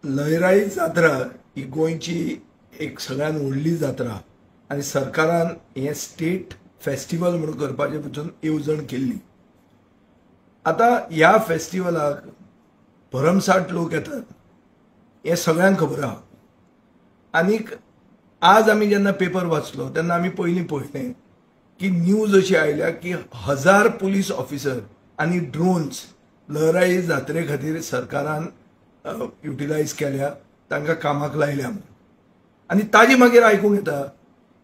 लयराई जात्रा ही गोंयची एक सगळ्यात व्हडली जात्रा आणि सरकारान हे स्टेट फेस्टिवल म्हणून करपाचे पसून येवजण केल्ली। आता ह्या फेस्टिवलाक भरमसाठ लोक येतात हे सगळ्यांक खबर आहा। आनीक आज आमी जेन्ना पेपर वाचलो तेन्ना आमी पयलीं पळयलें की न्यूज अशी आयल्या की 1000 पुलीस ऑफिसर आनी ड्रोन्स लयराई जात्रे खातीर सरकारान युटिलायज केल्या, तांकां कामाक लायल्या। आनी ताजी मागीर आयकूंक येता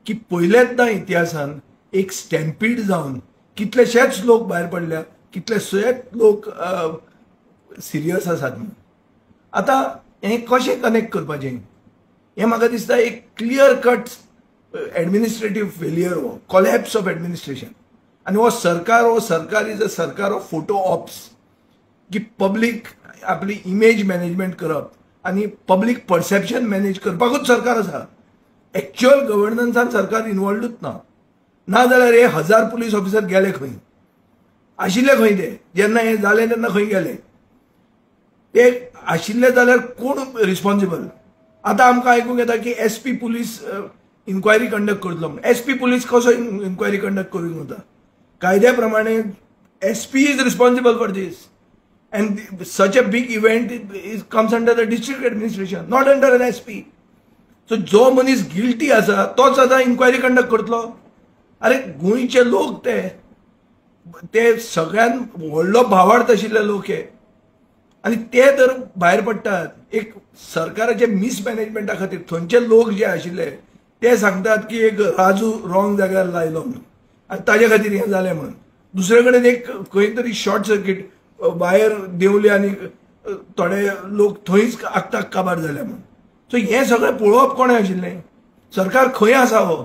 की पयलेंदा इतिहासान एक स्टॅम्पीड जावन कितलेशेच लोक भायर पडल्या, कितलेशेच लोक सिरियस आसात। आता हें कशें कनेक्ट करपाचें हें म्हाका दिसता एक क्लियर कट एडमिनिस्ट्रेटिव्ह फेलियर हो कॉलॅप्स ऑफ एडमिनिस्ट्रेशन। आनी हो सरकार इज अ सरकार ऑफ फोटो ऑप्स की पब्लीक आपली इमेज मॅनेजमेंट करप आनी पब्लीक परसेप्शन मॅनेज करपाकूच सरकार आसा। एक्च्युअल गव्हर्नन्सान सरकार इन्वॉल्वूच ना जाल्यार हे 1000 पुलीस ऑफिसर गेले खंय, आशिल्ले खंय ते जेन्ना हे जालें तेन्ना खंय गेले ते आशिल्ले जाल्यार कोण रिस्पॉन्सिबल। आता आमकां आयकूंक येता की SP पुलीस इन्क्वायरी कंडक्ट करतलो म्हणून। SP पुलीस कसो इन्क्वायरी कंडक्ट करूंक वता? कायद्या प्रमाणे SP is responsible for this and such a big event comes under the district administration, not under an SP. So जो मनीस गिल्टी आसा तोच आता इन्क्वायरी कंडक्ट करतलो। अरे गोंयचे लोक ते सगळ्यान व्हडलो भावार्थ आशिल्ले लोक हे आनी ते तर भायर पडटात एक सरकाराचे मिसमॅनेजमेंटा खातीर। थंयचे लोक जे आशिल्ले ते सांगतात की एक राजू रॉंग जाग्यार लायलो म्हणून आनी ताजे खातीर हें जालें म्हणून। दुसरे कडेन एक खंय तरी शॉर्ट सर्किट भायर देंवले आनी थोडे लोक थंयच आगताक काबार जाले म्हणून। सो हें सगळें पळोवप कोणें आशिल्लें? सरकार खंय आसा हो?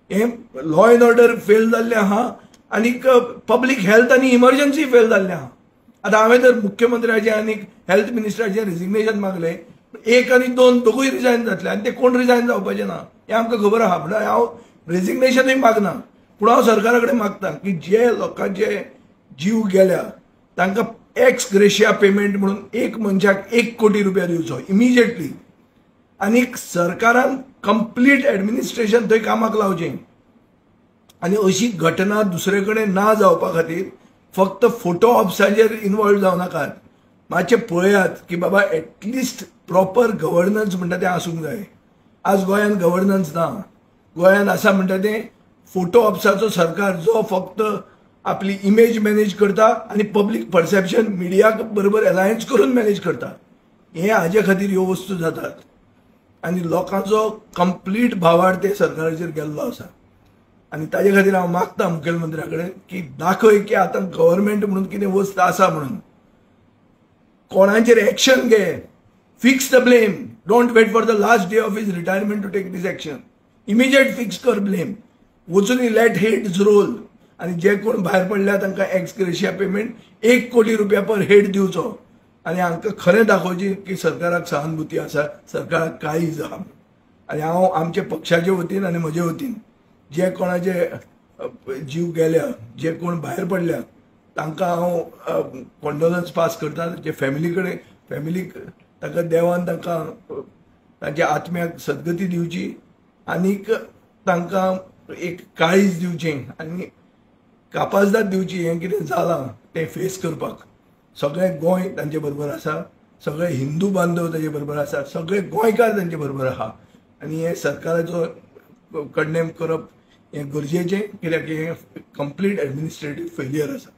हें लॉ एंड ऑर्डर फेल जाल्लें आहा आनीक पब्लीक हेल्थ आनी इमर्जन्सी फेल जाल्लें आहा। आतां हांवें तर मुख्यमंत्र्याचें आनी हेल्थ मिनिस्टराचें रिजिग्नेशन मागलें, 1 आनी 2 दोगूय रिजायन जातले आनी ते कोण रिजायन जावपाचें ना हें आमकां खबर आहा। म्हणल्यार हांव रेजिग्नेशनूय मागना पूण हांव सरकारा कडेन मागता की जे लोकांचे जीव गेल्या तांकां एक्स ग्रेशिया पेमेंट म्हणून एक मनशाक 1 कोटी रुपया दिवचो इमिजिएटली आनीक सरकारान कंप्लीट एडमिनिस्ट्रेशन थंय कामाक लावचें। आनी अशी घटना दुसरे कडेन ना जावपा खातीर फक्त फोटो ऑप्साचेर इन्वॉल्व जावं नाकात। मातशें पळयात की बाबा एटलिस्ट प्रॉपर गव्हर्नन्स म्हणटा तें आसूंक जाय। आज गोंयान गव्हर्नन्स ना, गोंयान आसा म्हणटा तें फोटो ऑप्साचो सरकार जो फक्त आपली इमेज मॅनेज करता आनी पब्लीक परसेप्शन मिडिया बरोबर अलायन्स करून मॅनेज करता। हे हाजे खातीर ह्यो वस्तू जातात आनी लोकांचो कंप्लीट भावार्थ ते सरकाराचेर गेल्लो आसा। आनी ताजे खातीर हांव मागता मुखेलमंत्र्या कडेन की दाखय की आतां गव्हर्नमेंट म्हणून कितें वस्त आसा म्हणून। कोणाचेर एक्शन घे, fix the blame, don't wait for the last day of his retirement to take this action. Immediate fix कर ब्लेम, वचून लेट हेड्स रोल आनी जे कोण भायर पडल्या तांकां एक्स ग्रेशिया पेमेंट 1 कोटी रुपया पर हेड दिवचो आनी हांकां खरें दाखोवचें की सरकाराक सहानुभूती आसा, सरकाराक काळीज आहा। आनी हांव आमच्या पक्षाचे वतीन आनी म्हजे वतीन जे कोणाचे जीव गेल्या, जे कोण भायर पडल्या तांकां हांव कॉन्डोलन्स पास करता। जे फॅमिलीक तांकां देवान तांकां तांच्या आत्म्याक सद्गती दिवची आनीक तांकां एक काळीज दिवचें आनी कापाजदाद दिवची। हें कितें जालां तें फेस करपाक सगळें गोंय तांचे बरोबर आसा, सगळे हिंदू बांधव तांचे बरोबर आसा, सगळे गोंयकार तांचे बरोबर आहा आनी हे सरकाराचो कंडेम करप हें गरजेचें कित्याक हें कंप्लीट एडमिनिस्ट्रेटीव फेलियर आसा।